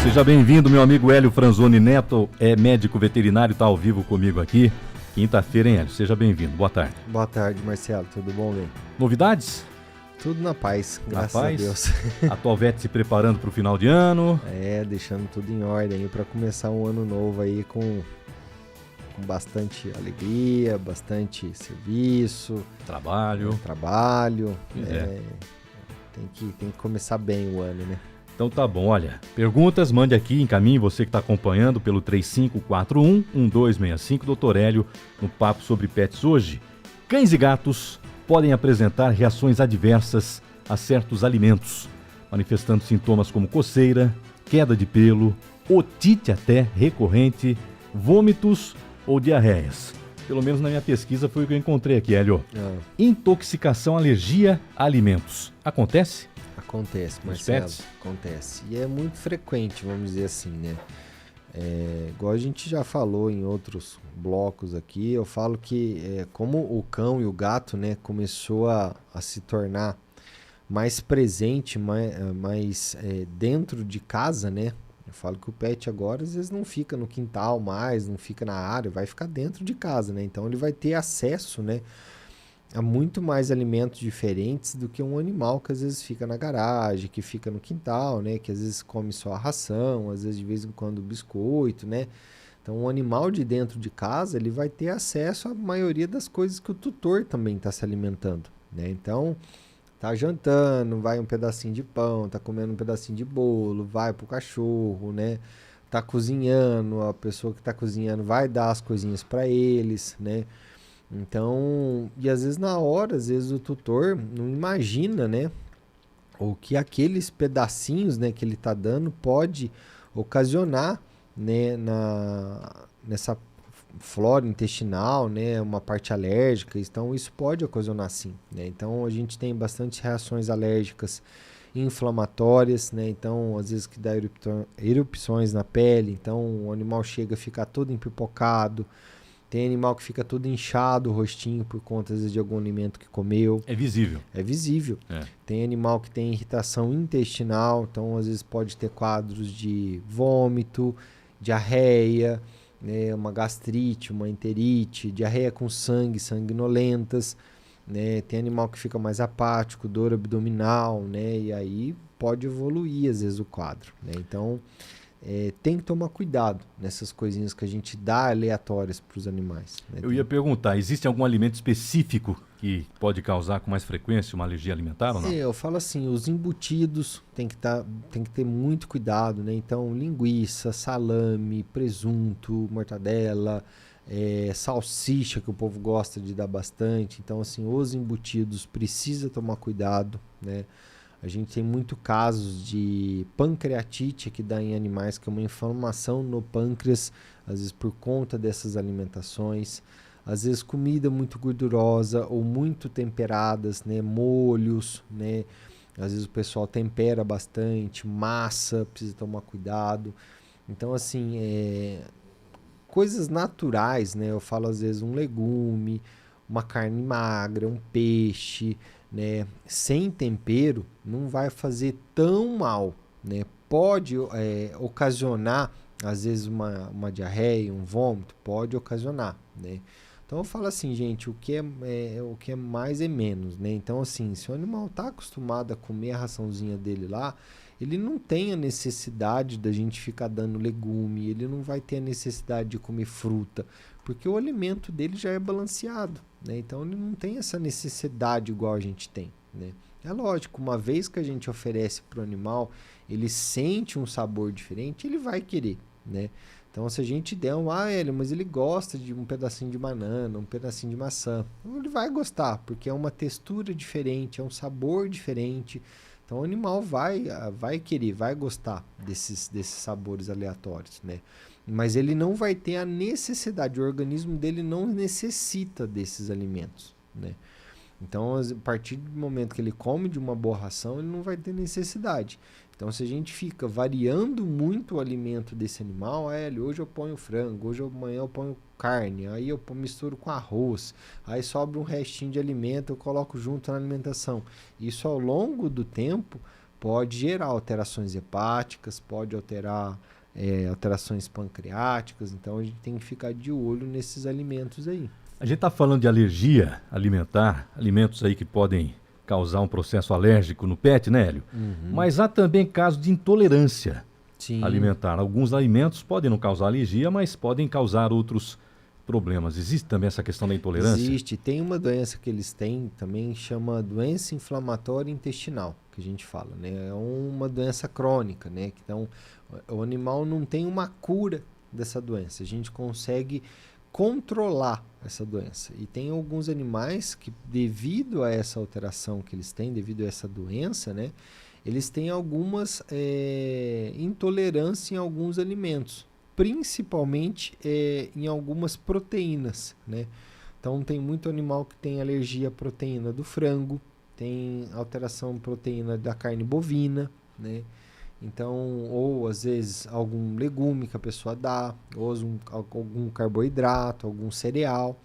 Seja bem-vindo, meu amigo Hélio Franzoni Neto, é médico veterinário, está ao vivo comigo aqui. Quinta-feira, hein, Hélio? Seja bem-vindo. Boa tarde. Boa tarde, Marcelo. Tudo bom, bem? Novidades? Tudo na paz, graças a Deus. A tua vet se preparando para o final de ano. Deixando tudo em ordem para começar um ano novo aí com bastante alegria, bastante serviço. Trabalho. Tem que começar bem o ano, né? Então tá bom, olha, perguntas, mande aqui, encaminhe você que está acompanhando pelo 3541-1265, Dr. Hélio, no Papo sobre Pets hoje. Cães e gatos podem apresentar reações adversas a certos alimentos, manifestando sintomas como coceira, queda de pelo, otite até recorrente, vômitos ou diarreias. Pelo menos na minha pesquisa foi o que eu encontrei aqui, Hélio. Intoxicação, alergia a alimentos. Acontece? Acontece, Marcelo, acontece. E é muito frequente, vamos dizer assim, né? Igual a gente já falou em outros blocos aqui, eu falo que como o cão e o gato, né, começou a se tornar mais presente, mais dentro de casa, né? Eu falo que o pet agora às vezes não fica no quintal mais, não fica na área, vai ficar dentro de casa, né? Então ele vai ter acesso, né, há muito mais alimentos diferentes do que um animal que às vezes fica na garagem, que fica no quintal, né? Que às vezes come só a ração, às vezes de vez em quando biscoito, né? Então um animal de dentro de casa, ele vai ter acesso à maioria das coisas que o tutor também está se alimentando, né? Então, tá jantando, vai um pedacinho de pão, tá comendo um pedacinho de bolo, vai pro cachorro, né? Tá cozinhando, a pessoa que tá cozinhando vai dar as coisinhas para eles, né? Então, e às vezes na hora, às vezes o tutor não imagina, né, o que aqueles pedacinhos, né, que ele está dando pode ocasionar, né, nessa flora intestinal, né, uma parte alérgica. Então isso pode ocasionar sim, né? Então a gente tem bastante reações alérgicas inflamatórias, né? Então às vezes que dá erupções na pele, então o animal chega a ficar todo empipocado. Tem animal que fica todo inchado, o rostinho, por conta, às vezes, de algum alimento que comeu. É visível. É visível. Tem animal que tem irritação intestinal, então, às vezes, pode ter quadros de vômito, diarreia, né, uma gastrite, uma enterite, diarreia com sangue, sanguinolentas, né? Tem animal que fica mais apático, dor abdominal, né? E aí pode evoluir, às vezes, o quadro, né? Então, tem que tomar cuidado nessas coisinhas que a gente dá aleatórias para os animais, né? Eu ia perguntar, existe algum alimento específico que pode causar com mais frequência uma alergia alimentar ou não? Eu falo assim, os embutidos tem que ter muito cuidado, né? Então, linguiça, salame, presunto, mortadela, salsicha, que o povo gosta de dar bastante. Então, assim, os embutidos precisa tomar cuidado, né? A gente tem muito casos de pancreatite que dá em animais, que é uma inflamação no pâncreas, às vezes por conta dessas alimentações. Às vezes comida muito gordurosa ou muito temperadas, né? Molhos, né? Às vezes o pessoal tempera bastante, massa, precisa tomar cuidado. Então, assim, coisas naturais, né? Eu falo às vezes um legume, uma carne magra, um peixe, né, sem tempero, não vai fazer tão mal, né? Pode ocasionar, às vezes, uma diarreia, um vômito, pode ocasionar, né? Então eu falo assim, gente, o que é mais é menos, né? Então, assim, se o animal está acostumado a comer a raçãozinha dele lá, ele não tem a necessidade da gente ficar dando legume, ele não vai ter a necessidade de comer fruta, porque o alimento dele já é balanceado, né? Então ele não tem essa necessidade igual a gente tem, né? É lógico, uma vez que a gente oferece para o animal, ele sente um sabor diferente, ele vai querer, né? Então se a gente der mas ele gosta de um pedacinho de banana, um pedacinho de maçã, ele vai gostar, porque é uma textura diferente, é um sabor diferente. Então o animal vai querer, vai gostar desses sabores aleatórios, né? Mas ele não vai ter a necessidade, o organismo dele não necessita desses alimentos, né? Então, a partir do momento que ele come de uma boa ração, ele não vai ter necessidade. Então, se a gente fica variando muito o alimento desse animal, hoje eu ponho frango, amanhã eu ponho carne, aí eu misturo com arroz, aí sobra um restinho de alimento, eu coloco junto na alimentação. Isso ao longo do tempo pode gerar alterações hepáticas, pode alterar alterações pancreáticas, então a gente tem que ficar de olho nesses alimentos aí. A gente está falando de alergia alimentar, alimentos aí que podem causar um processo alérgico no pet, né, Hélio? Mas há também casos de intolerância alimentar. Alguns alimentos podem não causar alergia, mas podem causar outros problemas. Existe também essa questão da intolerância? Existe. Tem uma doença que eles têm também, chama doença inflamatória intestinal, que a gente fala, né? É uma doença crônica, né? Então, o animal não tem uma cura dessa doença. A gente consegue controlar essa doença. E tem alguns animais que, devido a essa alteração que eles têm, devido a essa doença, né? Eles têm algumas intolerâncias em alguns alimentos, principalmente em algumas proteínas, né? Então tem muito animal que tem alergia à proteína do frango, tem alteração de proteína da carne bovina, né? Então, ou às vezes algum legume que a pessoa dá, ou algum carboidrato, algum cereal,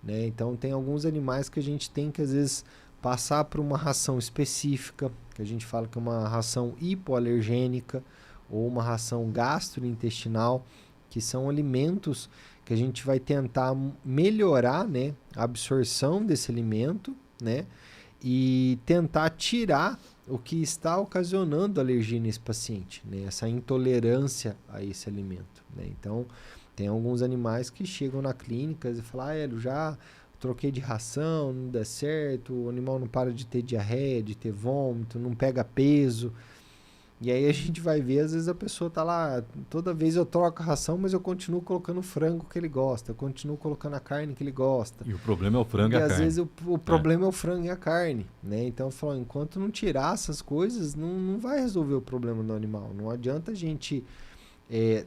né? Então tem alguns animais que a gente tem que às vezes passar por uma ração específica, que a gente fala que é uma ração hipoalergênica, ou uma ração gastrointestinal, que são alimentos que a gente vai tentar melhorar, né, a absorção desse alimento, né, e tentar tirar o que está ocasionando alergia nesse paciente, né, essa intolerância a esse alimento, né. Então, tem alguns animais que chegam na clínica e falam, eu já troquei de ração, não dá certo, o animal não para de ter diarreia, de ter vômito, não pega peso. E aí a gente vai ver, às vezes a pessoa tá lá, toda vez eu troco a ração, mas eu continuo colocando o frango que ele gosta, eu continuo colocando a carne que ele gosta. E o problema é o frango e a carne. E às vezes o problema é o frango e a carne, né? Então eu falo, enquanto não tirar essas coisas, não vai resolver o problema do animal. Não adianta a gente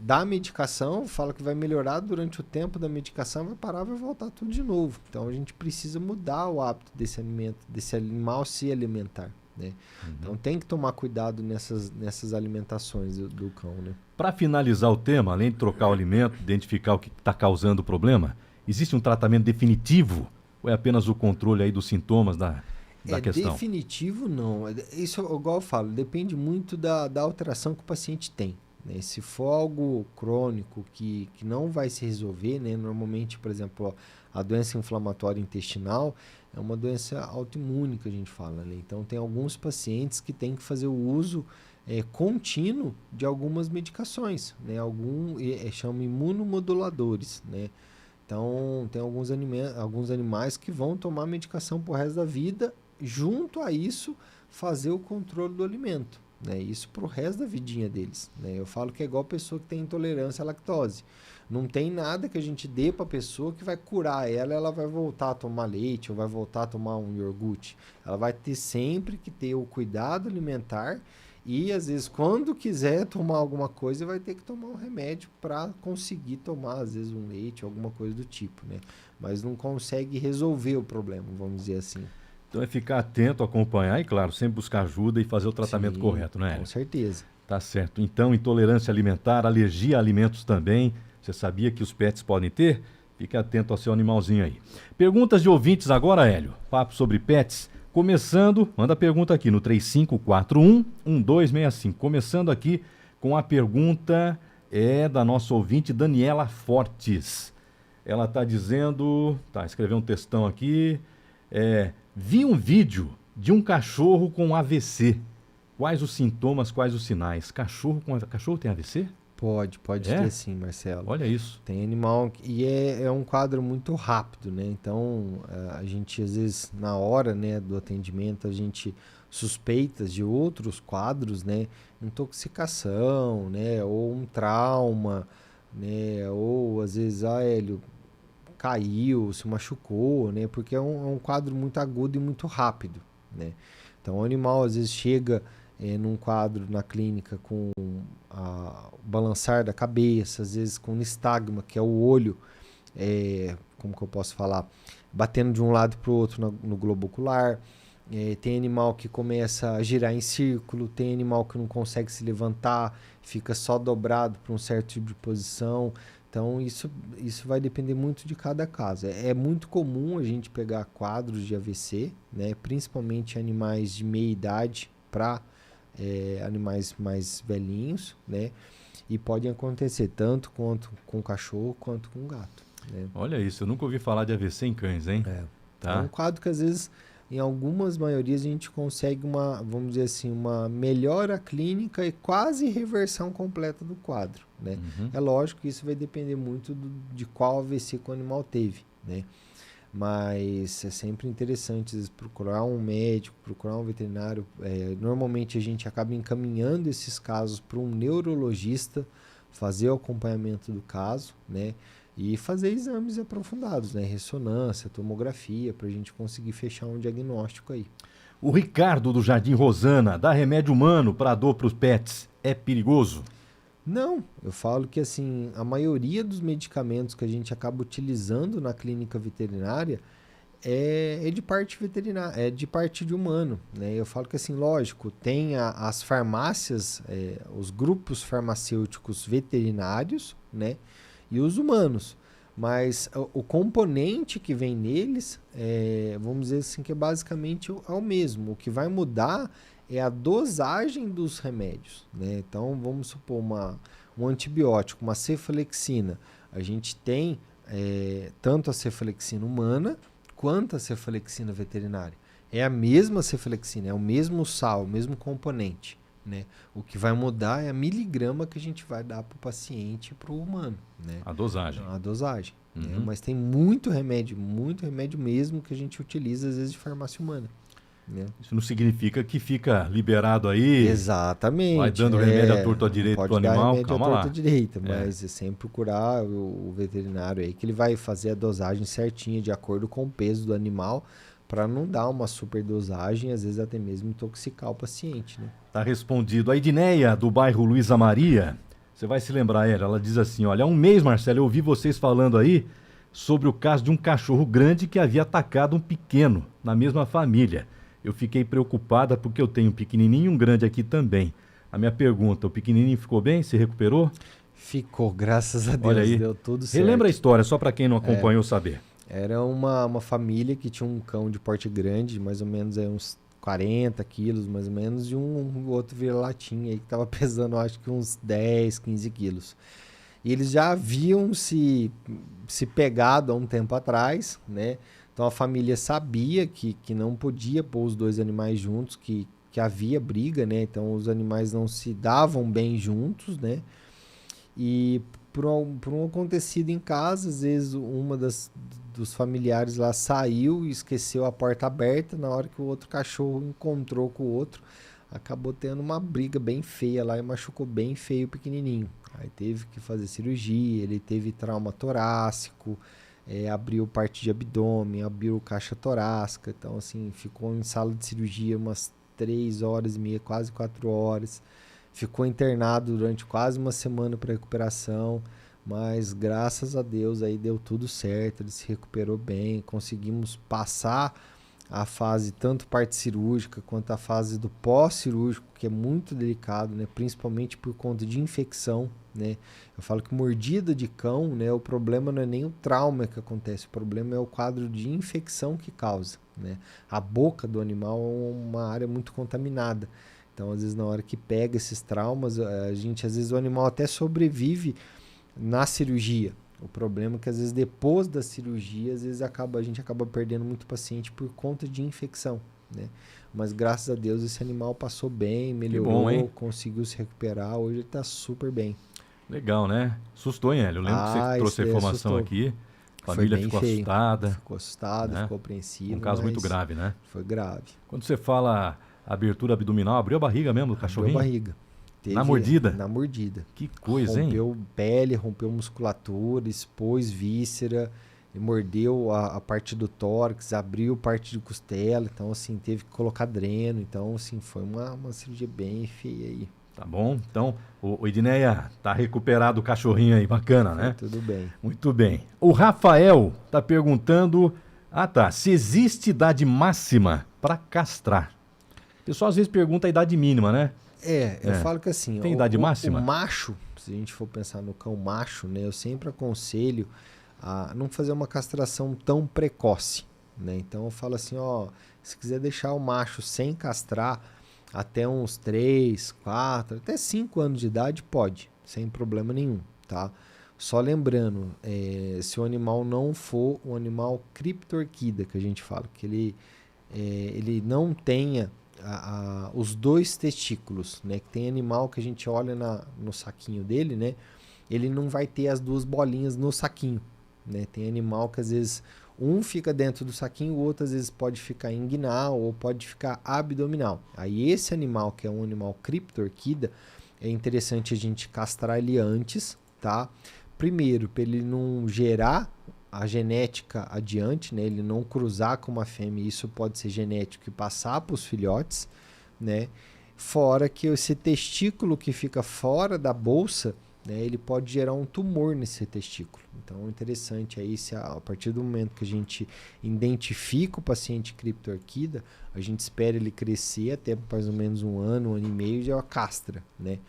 dar medicação, fala que vai melhorar durante o tempo da medicação, vai parar, vai voltar tudo de novo. Então a gente precisa mudar o hábito desse animal se alimentar, né? Então tem que tomar cuidado nessas alimentações do cão, né? Para finalizar o tema, além de trocar o alimento, identificar o que está causando o problema, existe um tratamento definitivo ou é apenas o controle aí dos sintomas da questão? Definitivo não. Isso, igual eu falo, depende muito da alteração que o paciente tem, né? Se for algo crônico que não vai se resolver, né? Normalmente, por exemplo, a doença inflamatória intestinal é uma doença autoimune que a gente fala, né? Então tem alguns pacientes que têm que fazer o uso contínuo de algumas medicações, né? Chama imunomoduladores, né? Então tem alguns animais que vão tomar medicação pro resto da vida, junto a isso fazer o controle do alimento, né? Isso pro resto da vidinha deles, né? Eu falo que é igual a pessoa que tem intolerância à lactose. Não tem nada que a gente dê para a pessoa que vai curar ela vai voltar a tomar leite ou vai voltar a tomar um iogurte. Ela vai ter sempre que ter o cuidado alimentar e, às vezes, quando quiser tomar alguma coisa, vai ter que tomar um remédio para conseguir tomar, às vezes, um leite, alguma coisa do tipo, né? Mas não consegue resolver o problema, vamos dizer assim. Então é ficar atento, acompanhar e, claro, sempre buscar ajuda e fazer o tratamento correto, né? Com certeza. Tá certo. Então, intolerância alimentar, alergia a alimentos também. Você sabia que os pets podem ter? Fique atento ao seu animalzinho aí. Perguntas de ouvintes agora, Hélio. Papo sobre pets. Começando, manda a pergunta aqui no 3541-1265. Começando aqui com a pergunta da nossa ouvinte Daniela Fortes. Ela está dizendo, escreveu um textão aqui. Vi um vídeo de um cachorro com AVC. Quais os sintomas, quais os sinais? Cachorro tem AVC? Pode ter sim, Marcelo. Olha isso. Tem animal e é um quadro muito rápido, né? Então, a gente às vezes na hora, né, do atendimento, a gente suspeita de outros quadros, né? Intoxicação, né? Ou um trauma, né? Ou às vezes, Hélio, caiu, se machucou, né? Porque é um quadro muito agudo e muito rápido, né? Então, o animal às vezes chega num quadro na clínica com o balançar da cabeça, às vezes com nistagma, que é o olho, como que eu posso falar, batendo de um lado para o outro no globo ocular. Tem animal que começa a girar em círculo, tem animal que não consegue se levantar, fica só dobrado para um certo tipo de posição. Então, isso vai depender muito de cada caso. É muito comum a gente pegar quadros de AVC, né, principalmente animais de meia idade para animais mais velhinhos, né? E podem acontecer tanto quanto com cachorro quanto com gato, né? Olha isso, eu nunca ouvi falar de AVC em cães, hein? É um quadro que às vezes, em algumas maiorias, a gente consegue vamos dizer assim, uma melhora clínica e quase reversão completa do quadro, né? É lógico que isso vai depender muito de qual AVC que o animal teve, né? Mas é sempre interessante às vezes, procurar um médico, procurar um veterinário. Normalmente a gente acaba encaminhando esses casos para um neurologista fazer o acompanhamento do caso, né? E fazer exames aprofundados, né? Ressonância, tomografia, para a gente conseguir fechar um diagnóstico aí. O Ricardo do Jardim Rosana, dá remédio humano para dor para os pets, é perigoso? Não, eu falo que assim, a maioria dos medicamentos que a gente acaba utilizando na clínica veterinária é de parte veterinária, é de parte de humano, né? Eu falo que assim, lógico, tem as farmácias, os grupos farmacêuticos veterinários, né? E os humanos. Mas o componente que vem neles, vamos dizer assim, que é basicamente o mesmo. O que vai mudar é a dosagem dos remédios, né? Então, vamos supor um antibiótico, uma cefalexina. A gente tem tanto a cefalexina humana quanto a cefalexina veterinária. É a mesma cefalexina, é o mesmo sal, o mesmo componente, né? O que vai mudar é a miligrama que a gente vai dar para o paciente e para o humano, né? A dosagem. A dosagem. Né? Mas tem muito remédio mesmo que a gente utiliza às vezes de farmácia humana. Né? Isso não significa que fica liberado aí. Exatamente. Vai dando remédio à torta à direita pro animal, calma lá. Mas é sempre procurar o veterinário aí que ele vai fazer a dosagem certinha de acordo com o peso do animal para não dar uma superdosagem, às vezes até mesmo intoxicar o paciente, né? Tá respondido. A Edneia, do bairro Luiza Maria, você vai se lembrar, ela diz assim, olha, há um mês, Marcelo, eu ouvi vocês falando aí sobre o caso de um cachorro grande que havia atacado um pequeno na mesma família. Eu fiquei preocupada porque eu tenho um pequenininho e um grande aqui também. A minha pergunta, o pequenininho ficou bem? Se recuperou? Ficou, graças a Deus, olha aí. Deu tudo certo. Relembra a história, só para quem não acompanhou saber. Era uma família que tinha um cão de porte grande, mais ou menos aí uns 40 quilos, mais ou menos, e um outro vira-latinha aí que estava pesando, acho que uns 10, 15 quilos. E eles já haviam se pegado há um tempo atrás, né? Então a família sabia que não podia pôr os dois animais juntos, que havia briga, né? Então os animais não se davam bem juntos, né? E por um acontecido em casa, às vezes dos familiares lá saiu e esqueceu a porta aberta. Na hora que o outro cachorro encontrou com o outro, acabou tendo uma briga bem feia lá e machucou bem feio o pequenininho. Aí teve que fazer cirurgia, ele teve trauma torácico, abriu parte de abdômen, abriu caixa torácica. Então, assim, ficou em sala de cirurgia umas 3 horas e meia, quase 4 horas. Ficou internado durante quase uma semana para recuperação, mas graças a Deus aí deu tudo certo, ele se recuperou bem, conseguimos passar a fase tanto parte cirúrgica quanto a fase do pós-cirúrgico, que é muito delicado, né? Principalmente por conta de infecção, né? Eu falo que mordida de cão, né? O problema não é nem o trauma que acontece, o problema é o quadro de infecção que causa, né? A boca do animal é uma área muito contaminada. Então, às vezes, na hora que pega esses traumas, às vezes o animal até sobrevive na cirurgia. O problema é que, às vezes, depois da cirurgia, às vezes a gente acaba perdendo muito paciente por conta de infecção, né? Mas, graças a Deus, esse animal passou bem, melhorou, conseguiu se recuperar. Hoje ele está super bem. Legal, né? Assustou, hein, Hélio? Eu lembro que você trouxe a informação aqui. A família ficou assustada. Ficou assustada, né? Ficou apreensiva. Um caso muito grave, né? Foi grave. Quando você fala abertura abdominal, abriu a barriga mesmo do cachorrinho? Abriu a barriga. Na mordida? Na mordida. Que coisa, hein? Rompeu pele, rompeu musculatura, expôs víscera, mordeu a parte do tórax, abriu parte de costela, então assim, teve que colocar dreno, então assim, foi uma cirurgia bem feia aí. Tá bom, então, o Edneia, tá recuperado o cachorrinho aí, bacana, né? Tudo bem. Muito bem. O Rafael tá perguntando, se existe idade máxima para castrar. O pessoal às vezes pergunta a idade mínima, né? Eu falo que assim... Tem idade máxima? O macho, se a gente for pensar no cão macho, né? Eu sempre aconselho a não fazer uma castração tão precoce, né? Então eu falo assim, se quiser deixar o macho sem castrar, até uns 3, 4, até 5 anos de idade pode, sem problema nenhum, tá? Só lembrando, se o animal não for um animal criptorquida, que a gente fala, que ele não tenha os 2 testículos, né? Que tem animal que a gente olha no saquinho dele, né? Ele não vai ter as 2 bolinhas no saquinho, né? Tem animal que às vezes um fica dentro do saquinho, o outro às vezes pode ficar inguinal ou pode ficar abdominal. Aí esse animal, que é um animal criptorquida, é interessante a gente castrar ele antes, tá? Primeiro, para ele não gerar a genética adiante, né? Ele não cruzar com uma fêmea, isso pode ser genético e passar para os filhotes, né? Fora que esse testículo que fica fora da bolsa, né, ele pode gerar um tumor nesse testículo. Então, interessante aí, se a partir do momento que a gente identifica o paciente criptorquida, a gente espera ele crescer até mais ou menos 1 ano, 1 ano e meio, já castra, né?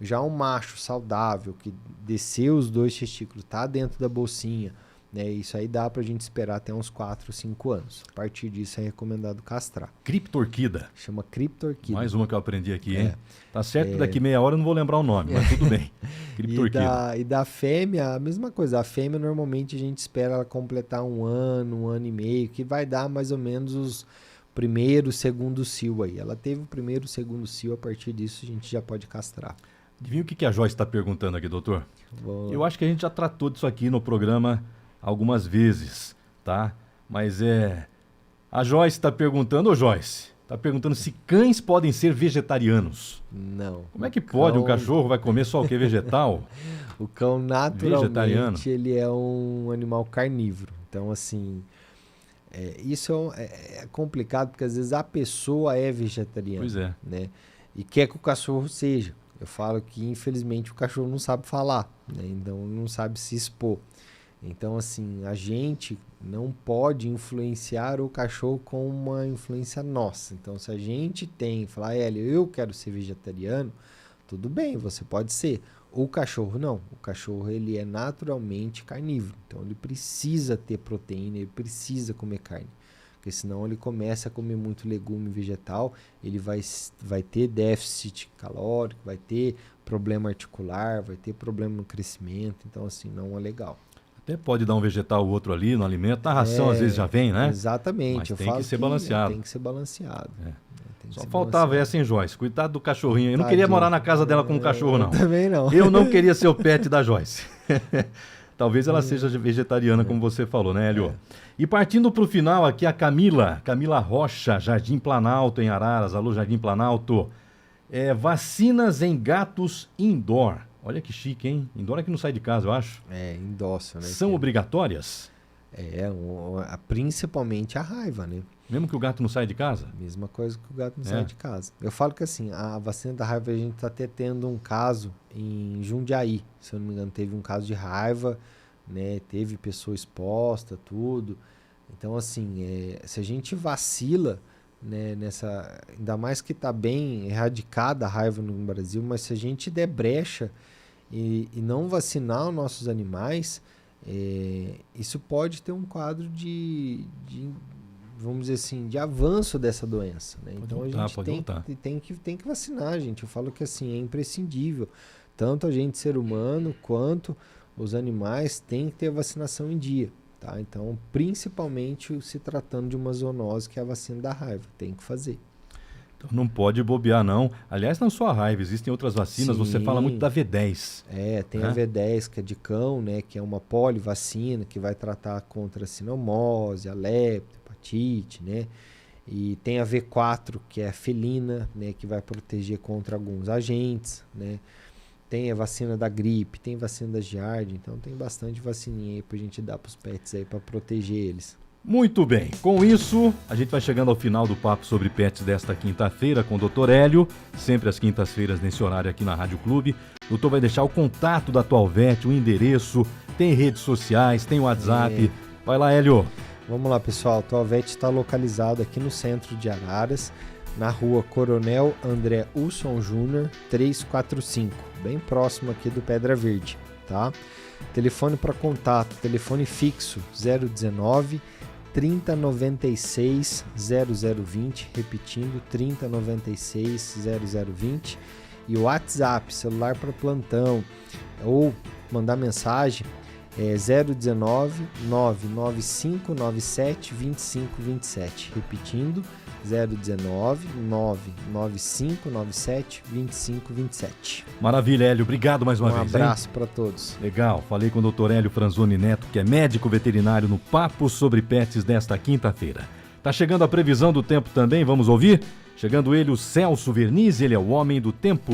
Já um macho saudável, que desceu os 2 testículos, tá dentro da bolsinha, né? Isso aí dá pra gente esperar até uns 4, 5 anos. A partir disso é recomendado castrar. Criptorquida. Chama criptorquida. Mais uma que eu aprendi aqui, hein? Tá certo que daqui meia hora eu não vou lembrar o nome, mas tudo bem. Criptorquida. E da fêmea, a mesma coisa. A fêmea, normalmente, a gente espera ela completar 1 ano, 1 ano e meio, que vai dar mais ou menos os primeiro, segundo cio aí. Ela teve o primeiro, segundo cio, a partir disso a gente já pode castrar. Adivinha o que a Joyce está perguntando aqui, doutor? Bom. Eu acho que a gente já tratou disso aqui no programa algumas vezes, tá? Mas a Joyce está perguntando, está perguntando se cães podem ser vegetarianos. Não. Como é que pode? Um cachorro vai comer só o que? Vegetal? O cão, naturalmente, vegetariano. Ele é um animal carnívoro. Então, assim, isso é complicado, porque às vezes a pessoa é vegetariana. Pois é. Né? E quer que o cachorro seja. Eu falo que, infelizmente, o cachorro não sabe falar, né? Então não sabe se expor. Então, assim, a gente não pode influenciar o cachorro com uma influência nossa. Então, se a gente falar, Hélio, eu quero ser vegetariano, tudo bem, você pode ser. O cachorro não. O cachorro, ele é naturalmente carnívoro. Então, ele precisa ter proteína, ele precisa comer carne. Porque senão ele começa a comer muito legume vegetal, ele vai ter déficit calórico, vai ter problema articular, vai ter problema no crescimento. Então, assim, não é legal. Até pode dar um vegetal ou outro ali no alimento. A ração às vezes já vem, né? Exatamente. Mas eu tem falo que ser balanceado. Tem que ser balanceado. Só faltava essa, hein, Joyce? Cuidado do cachorrinho. Eu não Tadinho. queria morar na casa dela com um cachorro, não. Também não. Eu não queria ser o pet da Joyce. Talvez ela seja vegetariana, como você falou, né, Hélio? E partindo para o final aqui, a Camila Rocha, Jardim Planalto, em Araras. Alô, Jardim Planalto. Vacinas em gatos indoor. Olha que chique, hein? Indoor é que não sai de casa, eu acho. Endossa, né? São obrigatórias? Principalmente a raiva, né? Mesmo que o gato não saia de casa? Mesma coisa que o gato não sai de casa. Eu falo que assim, a vacina da raiva, a gente está até tendo um caso em Jundiaí. Se eu não me engano, teve um caso de raiva, né? Teve pessoa exposta, tudo. Então, assim, se a gente vacila, né, ainda mais que está bem erradicada a raiva no Brasil, mas se a gente der brecha e não vacinar os nossos animais, isso pode ter um quadro de vamos dizer assim, de avanço dessa doença, né? Então a gente tem que vacinar, gente. Eu falo que assim, é imprescindível. Tanto a gente, ser humano, quanto os animais têm que ter a vacinação em dia, tá? Então, principalmente se tratando de uma zoonose, que é a vacina da raiva, tem que fazer. Então não pode bobear, não. Aliás, não só a raiva, existem outras vacinas. Sim. Você fala muito da V10. Tem a V10, que é de cão, né? Que é uma polivacina que vai tratar contra a sinomose, a lepto, hepatite, né? E tem a V4, que é a felina, né? Que vai proteger contra alguns agentes, né? Tem a vacina da gripe, tem vacina da giardia. Então tem bastante vacininha aí pra gente dar pros pets aí pra proteger eles. Muito bem, com isso a gente vai chegando ao final do Papo sobre Pets desta quinta-feira com o Dr. Hélio, sempre às quintas-feiras nesse horário aqui na Rádio Clube. O doutor vai deixar o contato da Atualvet, o endereço, tem redes sociais, tem WhatsApp. Vai lá, Hélio. Vamos lá, pessoal, a Atualvet está localizado aqui no centro de Araras, na rua Coronel André Wilson Júnior, 345, bem próximo aqui do Pedra Verde, tá? Telefone para contato, telefone fixo 019 3096 0020, repetindo, 3096 0020. E o WhatsApp, celular para plantão, ou mandar mensagem, é 019 99597 2527. Repetindo, 019 99597 2527. Maravilha, Hélio. Obrigado mais uma vez. Um abraço para todos. Legal. Falei com o Dr. Hélio Franzoni Neto, que é médico veterinário, no Papo sobre Pets desta quinta-feira. Tá chegando a previsão do tempo também, vamos ouvir? Chegando ele, o Celso Vernizzi, ele é o homem do tempo.